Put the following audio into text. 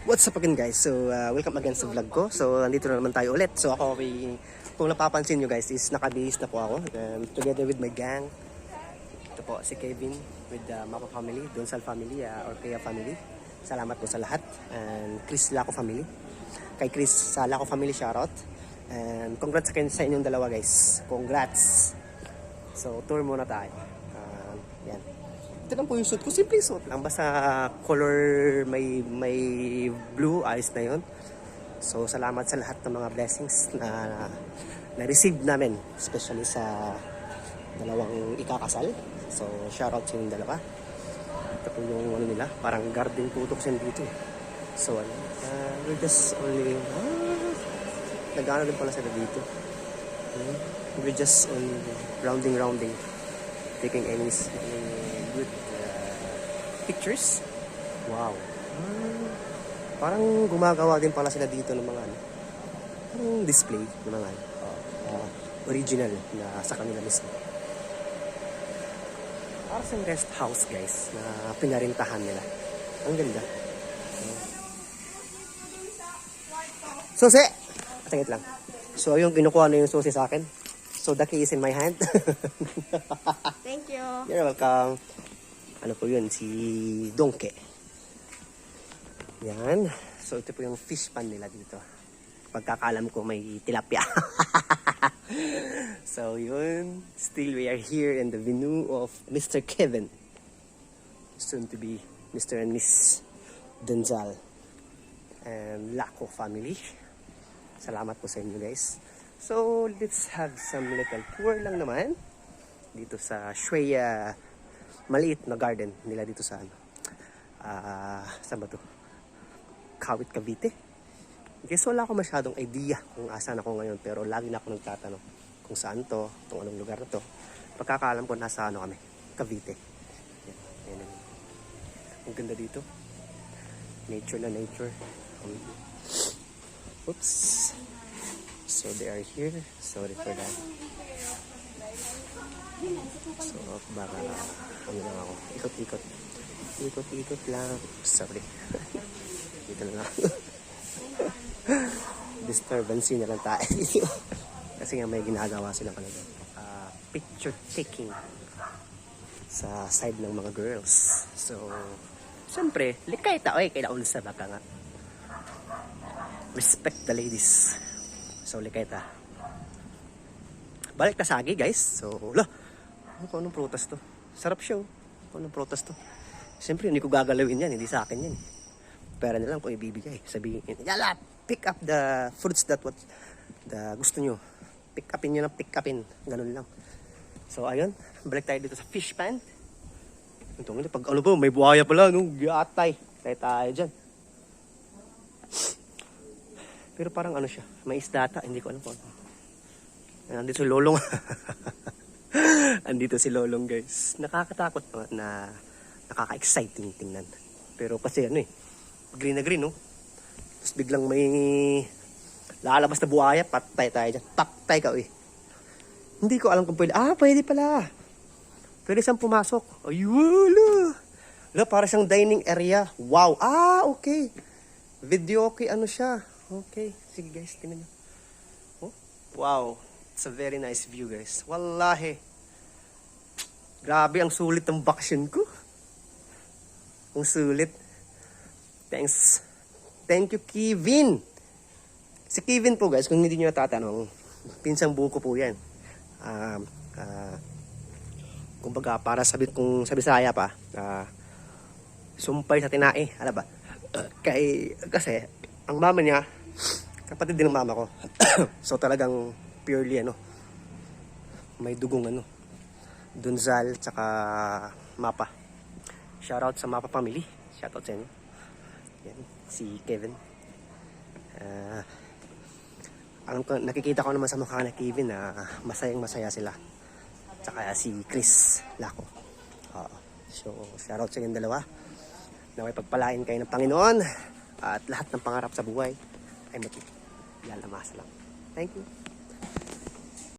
What's up again guys? So welcome again sa vlog ko. So nandito na naman tayo ulit. So ako kung napapansin nyo guys is nakabihis na po ako together with my gang. Ito po si Kevin with the Mapa family, Donsal family or Kaya family. Salamat po sa lahat. And Chris Laco family. Kay Chris sa Laco family shoutout. And congrats sa inyong dalawa guys. Congrats. So tour muna tayo. Yan. Ito lang po yung suit ko. Simple suit lang. Basta color may blue. Ayos na yun. So, salamat sa lahat ng mga blessings na-receive namin. Especially sa dalawang ikakasal. So, shoutout sa yung dalawa. Ito po yung ano nila. Parang garden putok siya dito. So, we're just only... nag-ano din pala sila dito. We're just on rounding. Taking any good pictures. Wow. Parang gumagawa din pala sila dito ng mga parang display ng mga original na sa kanila mismo. Parang sa rest house guys na pinarintahan nila. Ang ganda. Susi! Tingit lang. So yung kinukuha na yung susi sa akin. So the key is in my hand. Thank you. You're welcome. Ano po yun? Si Dongke. Yan. So ito po yung fish pan nila dito. Pagkakalam ko may tilapia. So yun. Still we are here in the venue of Mr. Kevin. Soon to be Mr. and Miss Denzal. And Laco family. Salamat po sa inyo guys. So, let's have some little tour lang naman dito sa Shweya maliit na garden nila dito sa saan ba to? Kawit, Cavite. Guess wala ako masyadong idea kung asan ako ngayon pero lagi na ako nagtatanong kung saan to, kung anong lugar na to. Pagkakaalam ko nasa kami, Cavite. Yan. Ang ganda dito. Nature na nature. Oops. So they are here. Sorry for that. So baka ano lang ako. Ikot-ikot lang. Sorry. Dito na lang. Disturbance na lang tayo. Kasi nga may ginagawa silang picture taking sa side ng mga girls. So siyempre, likay ta. Oy, kailangan sa baka nga. Respect the ladies. So, likay ta. Balik na sagi, guys. So, ano nung prutas to? Sarap siya, oh. Ano nung prutas to? Siyempre, hindi ko gagalawin yan. Hindi sa akin yan. Pera na lang kung ibibigay. Sabihin, yala, pick up the fruits that gusto nyo. Pick upin nyo lang, pick upin. Ganun lang. So, ayun. Balik tayo dito sa fish pan. Ito nga, pag ano po, may buhaya pala, no? Gatay. Tayo dyan. Pero parang ano siya, may isdata, hindi ko alam po. Andito si Lolong. Andito si Lolong guys. Nakakatakot na nakaka-exciting tingnan. Pero kasi ano green na green no. Tapos biglang may lalabas na buhaya, patay tayo dyan. Patay ka Hindi ko alam kung pwede. Pwede pala. Pwede siyang pumasok. Ayun. Para siyang dining area. Wow. Okay. Video okay ano siya. Okay, sige guys, tingnan nyo. Oh, wow, it's a very nice view guys. Wallahi. Grabe, ang sulit ng bakasyon ko. Ang sulit. Thanks. Thank you, Kevin. Si Kevin po guys, kung hindi nyo natatanong, pinsang buko po yan. Kumbaga, para sabi Bisaya pa, sumpay sa tinae, alam ba? Kasi, ang mama niya, kapatid din ng mama ko. So talagang purely may dugong Donsal tsaka Mapa. Shoutout sa Mapa family. Shoutout sa inyo. Yan, si Kevin. Nakikita ko naman sa mukha na Kevin na masayang-masaya sila. Tsaka si Chris Laco. So shoutout sa inyong dalawa. Naway pagpalain kayo ng Panginoon. At lahat ng pangarap sa buhay ay matilalamasa lang. Thank you.